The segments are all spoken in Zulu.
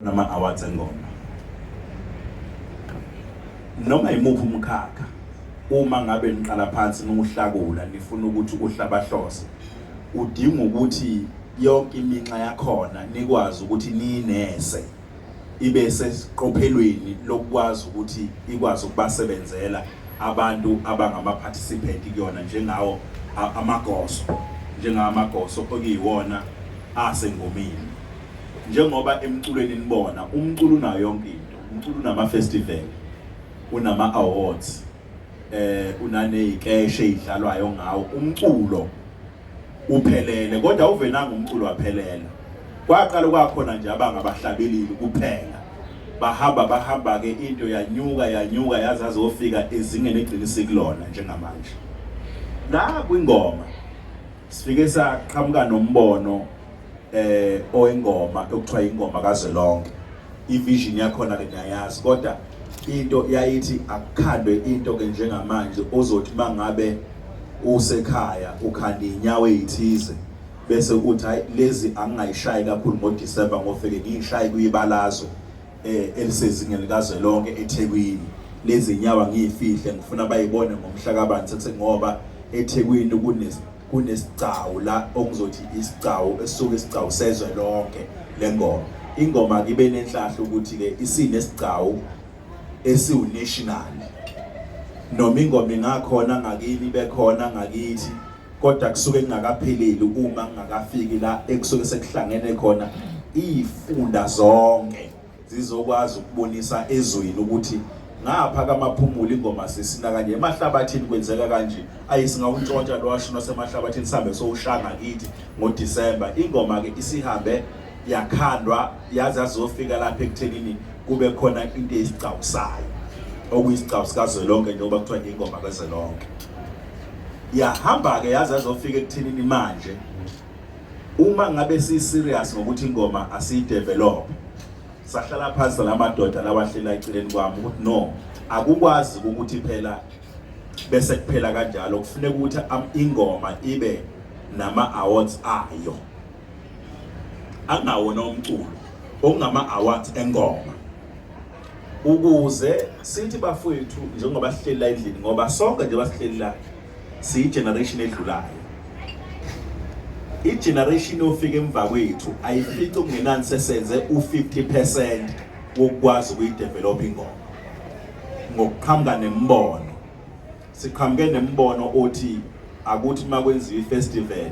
nama-awards engoma noma imuphi umkhakha uma ngabe niqala phansi nuhlakula nifuna ukuthi uhlabahlose udinga ukuthi yonke iminxa yakhona nikwazi ukuthi ninese ibe sesiqophelweni lokwazi ukuthi ikwazi ukubasebenzela abantu abangama participant kuyona njengawo amagoso okuyiwona asengomini njengoba emculweni nibona umculo unayo yonke into umculo unama festival unama awards unanezikeshe ezidlalwayo ngawo umculo uphelele kodwa uvenanga umculo waphelela kwaqala kwakhona nje abangabahlabeleli kuphela bahamba ke into yanyuka yaze azofika ezingeni egcinisi kulona njengamanje la kwingoma sifike saqhamuka nombono oyingoma okuthiwa ingoma kaZwelonke ivision yakhona ke niyayazi kodwa into yayithi akukhandwe into ke njengamanje ozothi mangabe usekhaya ukhanda inyawo ezithize bese uthi hayi lezi angingayishayi kakhulu ngoDisemba ngofike ngiyishaye kuyibalazo elisezingeni likaZwelonke eThekwini lezi nyawo ngiyifihle ngifuna bayibone ngomhla kaBanzi ngoba eThekwini kunesigcawu la okuzothi isigcawu esuke isigcawu seZwelonke lengoma ingoma kibe nenhlahla ukuthi ke isinesigcawu esiwu-national noma ingoma ingakhona ngakini bekhona ngakithi kodwa kusuke kungakapheleli uma ngakafiki la ekusuke sekuhlangene khona izifunda zonke zizokwazi ukubonisa ezweni ukuthi ngapha kamaphumulo ingoma sesina kanje emahlabathini kwenzeka kanje ayisingawuntshontsha lwasho nasemahlabathini sihambe sowushanga kithi ngoDisemba ingoma ke isihambe yakhandwa yaze azofika lapha ekuthenini kube khona into esicawusayo okuyisigcawu sikaZwelonke njengoba kuthiwa ingoma kaZwelonke yahamba ke yaze azofika ekuthenini manje uma ngabe si-serious ngokuthi ingoma asiyidevelop sahlala phansi lamadoda labahlela eceleni kwami ukuthi no akukwazi ukuthi phela bese kuphela kanjalo kufuneka ukuthi ingoma ibe nama-awards ayo angawona umculo okungama-awards engoma ukuze sithi bafowethu njengoba sihleli la endlini ngoba sonke nje basihleli la siyi-generation edlulayo i-generation ofika emva kwethu ayifici okungenani sesenze u-50% wokwazi ukuyidevelop ingoma ngokuqhamuka nembono siqhamuke nembono othi akuthi makwenziwa i-festival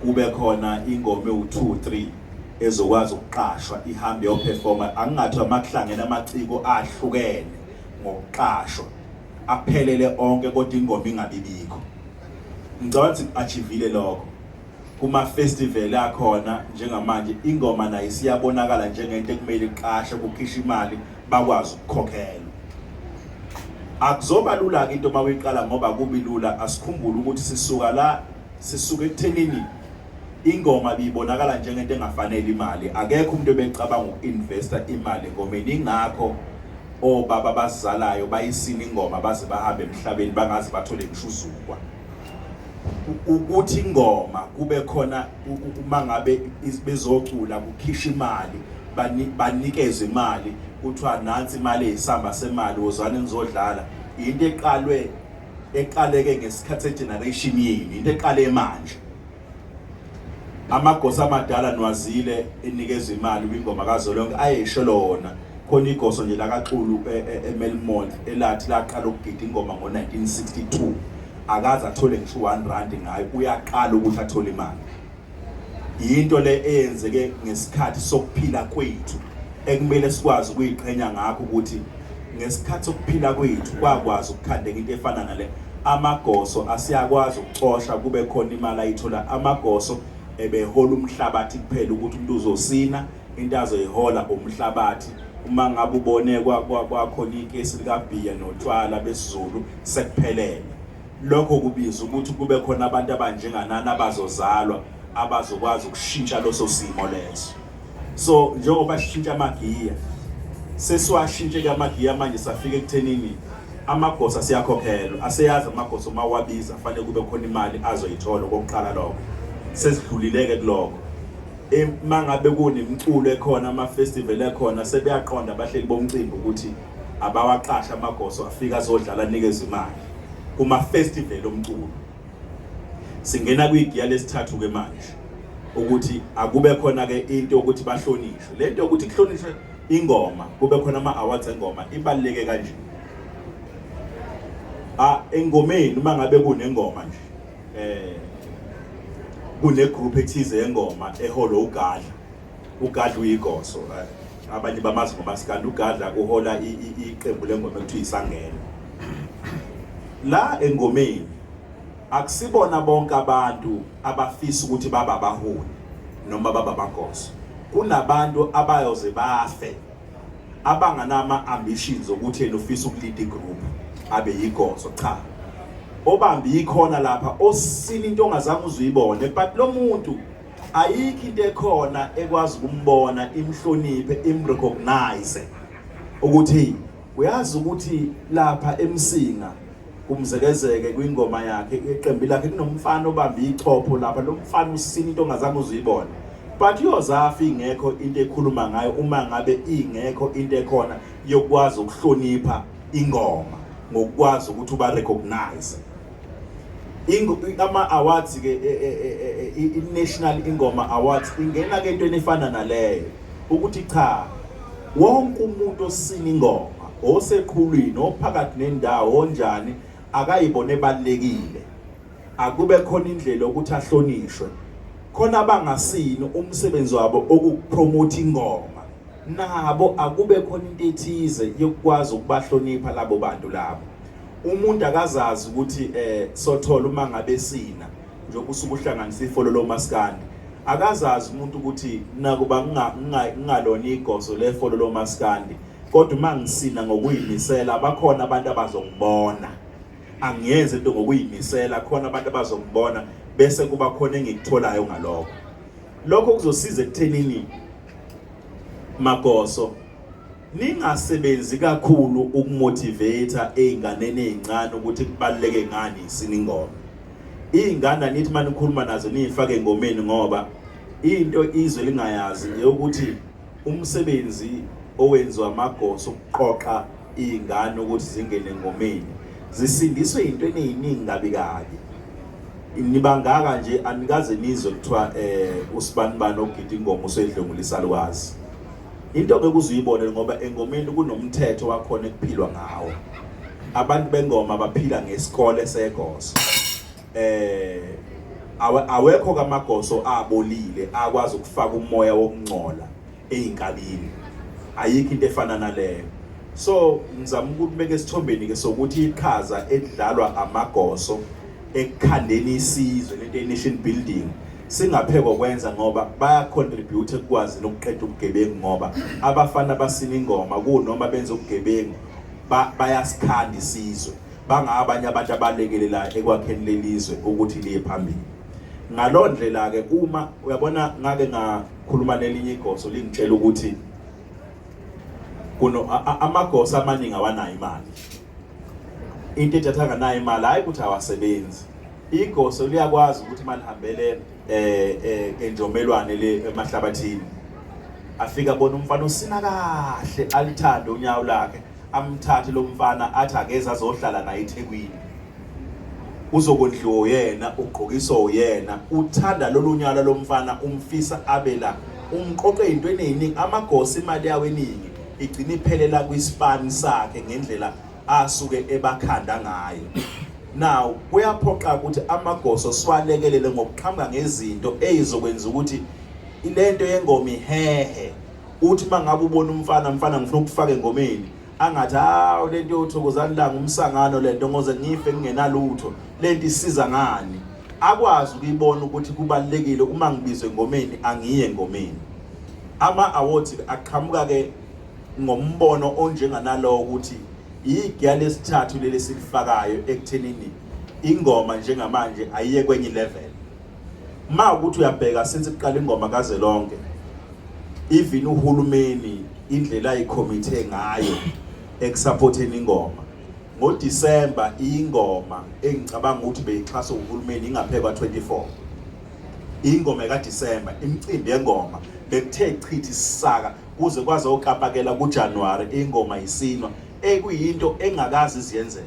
kube khona ingoma ewu-2-3 ezokwazi ukuqashwa ihambe yoperforma angingathi amakuhlangene amaciko ahlukene ngokuqashwa aphelele onke kodwa ingoma ingabibikho ngicabanga ukuthi achivile lokho kuma festival akhona njengamanje ingoma nayo siyabonakala njengento ekumele iqashwe kukhishwa imali bakwazi ukukhokhela akuzoba lula ke into makuyiqala ngoba kubi lula asikhumbule ukuthi sisuka ekuthenini ingoma biyibonakala njengento engafanele imali akekho umuntu obecabanga uku-investa imali engomeni ingakho obaba abazalayo bayisina ingoma baze bahambe emhlabeni bangaze bathole ngishuzukwa ukuthi ingoma kube khona uma ngabe bezocula kukhishwa imali banikeze imali kuthiwa nansi imali eyisamba semali wozwane nizodlala into eqaleke ngesikhathi segeneration yini into eqale manje amagosa amadala nwazile enikeza imali kwingoma kaZwelonke ayesho lona khona igoso nje lakaXulu eMelmont elathi laqala ukugida ingoma ngo1962 akaze athole ngisho 1 rand ngayo uyaqala ukuthi athole imali into le eyenzeke ngesikhathi sokuphila kwethu ekumele sikwazi ukuyiqhenya ngakho ukuthi ngesikhathi sokuphila kwethu kwakwazi ukukhandeka into efana nale amagoso asiyakwazi ukuxosha kube khona imali ayithola amagoso ebehola umhlabathi kuphela ukuthi umuntu uzosina into azoyihola umhlabathi uma ngabe ubone kwakhona ikesi likaBhiya notshwala besiZulu sekuphelele lokho kubiza ukuthi kube khona abantu abanjenganana abazozalwa abazokwazi ukushintsha loso simo leso so njengoba sishintsha amagiya sesiwashintshe ke amagiya manje safika ekuthenini amagosa siyakhokhelwa aseyazi amagosa uma wabiza fanele kube khona imali azoyithola kokuqala lokho sesidlulileke kuloko mangabe kunemculo ekhona ama-festival ekhona sebeyaqonda abahleli bomcimbi ukuthi abawaqasha amagoso afika azodlala anikeze imali kuma-festival omculo. Singena kwigiya lesithathu ke manje ukuthi akube khona ke into yokuthi bahlonishwe. Lento yokuthi kuhlonishwe ingoma kube khona ama-awards engoma ibaluleke kanje. Engomeni uma ngabe kunengoma nje kune group ethize engoma eholo ugadla uyigoso abanye bamazi ngomasikandi ugadla uhola iqembu lengoma ekuthiwa isangene. La engomeni akusibona bonke abantu abafisa ukuthi baba abaholi noma baba abagoso. Kunabantu abayoze bafe abanganama ambitions ukuthi yena ufisa ukulida igroup abe yigoso. Cha, obambi ikhona lapha osini into ongazange uzuyibone, but lo muntu ayikho into ekhona ekwazi ukumbona imhloniphe imrecognize ukuthi uyazi ukuthi lapha eMsinga kumzekezeke kwingoma yakhe iqembu lakhe kunomfana obambi ichopho lapha. Lo mfana usini into ongazange uzuyibona, but yozafa ingekho into ekhuluma ngayo uma ngabe ingekho into ekhona yokwazi ukuhlonipha ingoma ngokwazi ukuthi uba recognize. Ama-awards ke i-National Ingoma Awards ingena ke into efana naleyo ukuthi cha wonke umuntu osina ingoma oseqhulwini ophakathi nendawo onjani akayibone ebalekile, akube khona indlela ukuthi ahlonishwe. Khona abangasini umsebenzi wabo okupromote ingoma nabo akube khona into ethize yokwazi ukubahlonipha labo bantu labo. Umuntu akazazi ukuthi sothola uma ngabe sina njengoba usuku uhlanganisa ifolo lomaskandi akazazi umuntu ukuthi nakuba ngingalona igoso lefolo lomaskandi kodwa uma ngisina ngokuyimisela abakhona abantu abazongibona. Angiyenze into ngokuyimisela, khona abantu abazongibona bese kuba khona engikutholayo ngalokho. Lokho kuzosiza ekuthenini magoso ningasebenzi kakhulu ukumotivate einganeni ezincane ukuthi kubaluleke ngani isina ingoma. Izingane nithi manje nikhuluma nazo nifake engomeni ngoba into izwe lingayazi ukuthi umsebenzi owenziwa amagoso ukuqoqa izingane ukuthi zingene engomeni zisindiswe into eziningi kabi kabi. Nibangaka nje anikaze nizwe kuthiwa usibanibani ogida ingoma usedlungulisa lwazi. Into bekuzuyibone ngoba engomeni kunomthetho wakhona ekuphilwa ngawo. Abantu bengoma baphila ngesikole segoso. Awekho kamagoso abolile akwazi ukufaka umoya wokungcola einkabini. Ayikho into efana naleyo. So ngizama ukubeka esithombeni ke sokuthi iqhaza edlalwa amagoso ekukhandeni isizwe lento nation building singaphekwa kwenza ngoba baya contribute ekwazi nokuqeda ubugebengu ngoba abafana basina ingoma kunoma benza ubugebengu bayasikhanda isizwe bangabanye abantu abalekelela ekwakheni lelizwe ukuthi liye phambili. Ngaloo ndlela ke uma uyabona ngake ngakhuluma nelinye igoso lingitshela ukuthi kuno amagoso amaningi awanayo imali. Into ethathanga nayo imali hayi ukuthi awasebenzi. Igoso liyakwazi ukuthi malihambele enjomelwane le emahlabathini afika bona umfana usina kahle alithanda unyawo lakhe amthathe lo mfana athi akeza azohlala naye eThekwini uzokondliwa yena ugqokiswa uyena uthanda lolunyala lomfana umfisa abela umqoqe into eziningi amagoso imali yawo eningi igcina iphelela kwispan sakhe ngendlela asuke ebakhanda ngayo. Now kuyaphoqa ukuthi amagoso siwalekelele ngokuqhamuka ngezinto ezizokwenza ukuthi ilento yengoma ihehe uthi mangabe ubona umfana ngifuna ukufaka engomeni angathi lento yothokozana la ngumsangano lento ngoze ngife ngingenalutho lento isiza ngani. Akwazi ukuyibona ukuthi kubalekile uma ngibizwe engomeni angiye engomeni. Ama-awards aqhamuka ke ngombono onjenganalo ukuthi igiya lesithathu leli silifakayo ekuthenini ingoma njengamanje ayiye kwenye level. Ma ukuthi uyabheka since kuqala ingoma kaze lonke even uhulumeni indlela ayicommittee ngayo ekusupporteni ingoma ngoDisemba ingoma engicabanga ukuthi beyixhaswa uhulumeni ingaphekwa 24 ingoma kaDisemba imicimbi yengoma bekuthe chithi isisaka kuze kwaze ukapakela kuJanuary ingoma isinwa ekuyinto engakazi iziyenzeke.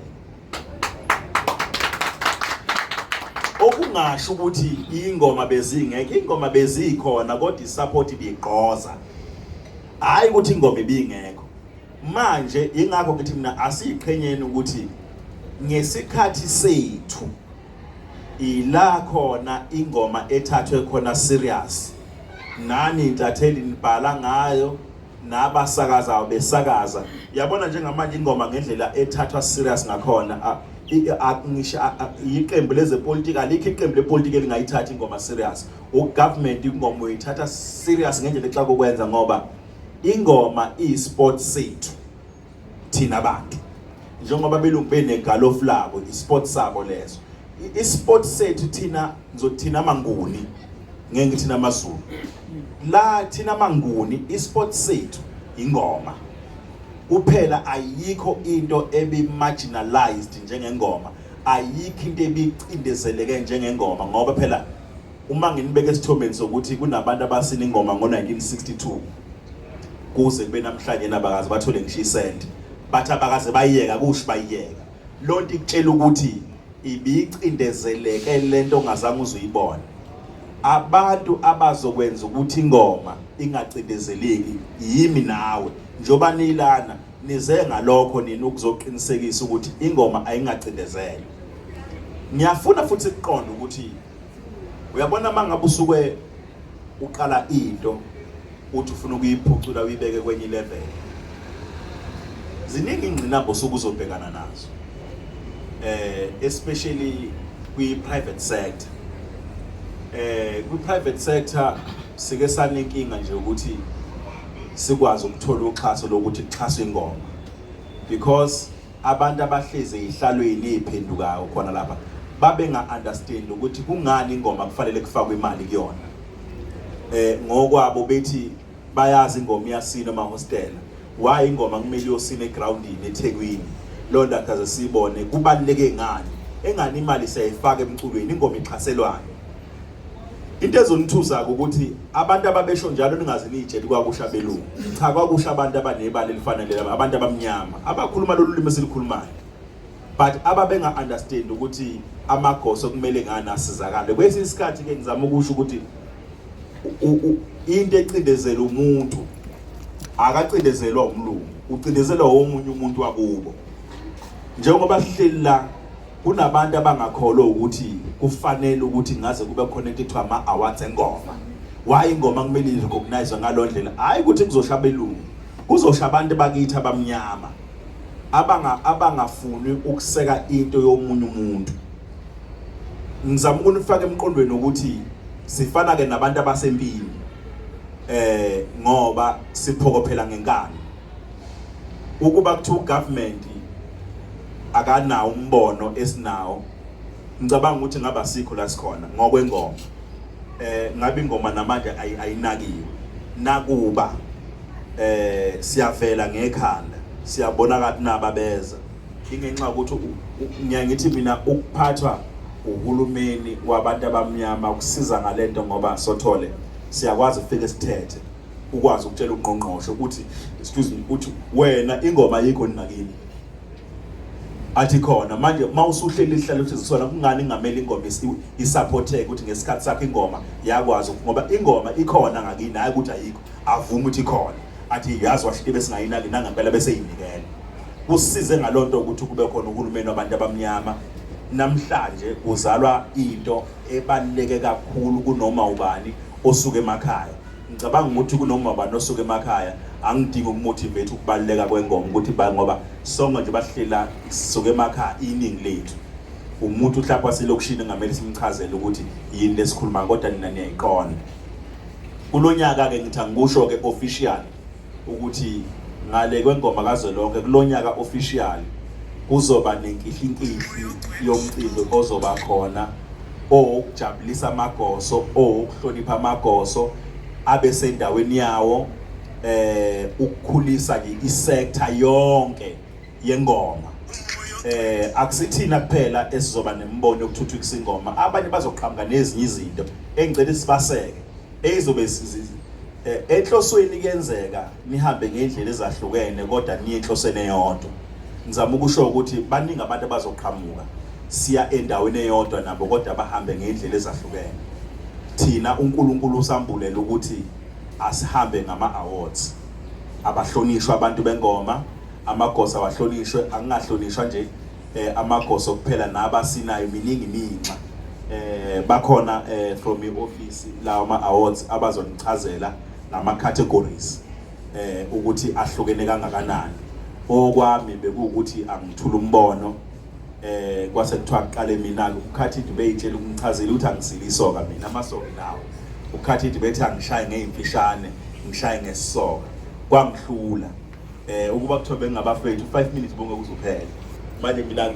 Okungasho ukuthi ingoma bezingeke, ingoma bezikhona kodwa isupport ibigqoza, hayi ukuthi ingoma ibingekho. Manje ingakho ngithi mina asiqhenyeni ukuthi ngesikhathi sethu ila khona ingoma ethathwe khona serious, nani intatheli nibhala ngayo, nabasakazayo besakaza. Yabona njengamanje ingoma ngendlela ethathwa serious ngakhona, ngisho iqembu lezepolitiki alikho iqembu lepolitiki elingayithatha ingoma serious. Ugovernment ingoma uyithatha serious ngendlela exaka ukwenza ngoba ingoma isports sethu thina abantu. Njengoba belungu benegalofu labo isports sabo leso. Isports sethu thina ngizothina manguni, ngeke ngithi namaZulu. La thina manguni isports sethu ingoma. Kuphela ayikho into ebi-marginalized njengengoma, ayikho into ebicindezeleke njengengoma ngoba phela uma nginibeka esithombeni sokuthi kunabantu abasina ingoma ngo-1962 kuze kube namhlanje nabakazi bathole ngisho isenti, bathi abakaze bayiyeka kusho bayiyeka. Lonto ikutshela ukuthi ibicindezeleke lento ongazange uzuyibona. Abantu abazokwenza ukuthi ingoma ingacindezeleki yimi nawe, njoba nilana nize ngalokho nini ukuzoqinisekisa ukuthi ingoma ayingacindezeli. Ngiyafuna futhi ukuqonda ukuthi uyabona mangabe usuke uqala into uthi ufuna ukuyiphucula uyibeke kwenye level, ziningi ingqinamba osuke uzobhekana nazo, especially kwi-private sector. Kwi-private sector sike sanenkinga nje ukuthi sikwazi ukuthola uxhaso lokuthi kuxhaswe ingoma, because abantu abahleze ihlalweni eziphendukayo khona lapha babe nga-understand ukuthi kungani ingoma kufanele kufakwe imali kuyona. Ngokwabo bethi bayazi ingoma iyasina amahostela, why ingoma kumele iyosina egroundini eThekwini, lonto akaze siyibone kubaluleke ngani, engani imali siyayifaka emculweni, ingoma ixhaselwane. Into ezonithusa ukuthi abantu ababesho njalo ningaze niyitshela kwakusha belungu, cha kwakusha abantu abanebali elifanele, abantu abamnyama abakhuluma lolu limi esilikhulumayo, but ababenga understand ukuthi amagoso kumele ngani asizakale. Kwesinye isikhathi ke ngizama ukusho ukuthi into ecindezela umuntu akacindezelwa umlungu, ucindezelwa omunye umuntu wakubo. Njengoba sihleli la kunabantu abangakholwa ukuthi kufanele ukuthi ngaze kube khona into ethiwa ama-awards engoma, why ingoma kumele irecognize ngalo ndlela, hayi ukuthi kuzosha belungu, kuzosha abantu bakithi abamnyama abangafuni ukuseka into yomunye umuntu. Ngizama ukunifaka emqondweni ukuthi sifana ke nabantu abasempini, ngoba siphokophela ngenkani. Ukuba kuthiwa ugovernment akanawo umbono esinawo, ngicabanga ukuthi ngaba sikho la sikhona ngokwengoma. Ngabe ingoma namanje ayinakiwe nakuba siyavela ngekhanda, siyabona kathi nababeza ingenxa ukuthi ngiyangithi mina ukuphathwa uhulumeni wabantu abamnyama ukusiza ngalento ngoba sothole siyakwazi ukufika esithethe ukwazi ukutshela uqongqosho ukuthi excuse me uthi wena ingoma yikho ninakini athi khona manje mawusuhleli ihlalo ukuthi sisona kungani ngameli ingoma isupporteke ukuthi ngesikhathi sakhe ingoma yakwazi ngoba ingoma ikhona ngakini hayi ukuthi ayikho avuma ukuthi ikhona athi yazi washike besingayinaki nangempela bese yinikele kusize ngalonto ukuthi kube khona uhulumeni wabantu abamnyama. Namhlanje uzalwa into ebaluleke kakhulu kunoma ubani osuke emakhaya. Ngicabanga ukuthi kunoma ubani osuke emakhaya angidingi ukumotivate ukubaluleka kwengoma ukuthi ngoba sonke nje bahlela sisuke emakhaya iningi lethu. Umuntu uhlapha selokishini ngamele simchazele ukuthi yini lesikhuluma kodwa nina niyayiqonda. Kulonyaka ke ngithi angikusho ke official ukuthi ngale kwengoma kazwelonke kulonyaka official kuzoba nenkihlinkihli yomcimbi ozoba khona okujabulisa amagoso okuhlonipha amagoso abesendaweni yawo ukukhulisa nje isector yonke yengoma. Akusithina kuphela esizoba nembono yokuthuthukisa ingoma, abanye bazoqhamuka nezinye izinto engicela sibaseke ezizobe enhlosweni kuyenzeka nihambe ngendlela ezahlukene kodwa niye enhlosweni eyodwa. Ngizama ukusho ukuthi baningi abantu abazoqhamuka siya endaweni eyodwa nabo kodwa bahambe ngendlela ezahlukene. Thina uNkulunkulu usambulela ukuthi asihambe ngama-awards, abahlonishwa abantu bengoma, amagosa abahlonishwe, angahlonishwa nje amagosa kuphela nabasinayo miningi iminxa. Bakhona from i-office lawa ama-awards abazonichazela nama categories ukuthi ahlukene kangakanani. Okwami bekuwukuthi angithula umbono kwase kuthiwa aqale mina ukhathi debate ukungichazela ukuthi angisilisoka mina amasoka nawo. Ukhathi debate angishaye ngezimfishane, ngishaye ngesisoka. Kwangihlula ukuba kuthiwa bengabafethu 5 minutes bonke kuzophela. Manje mina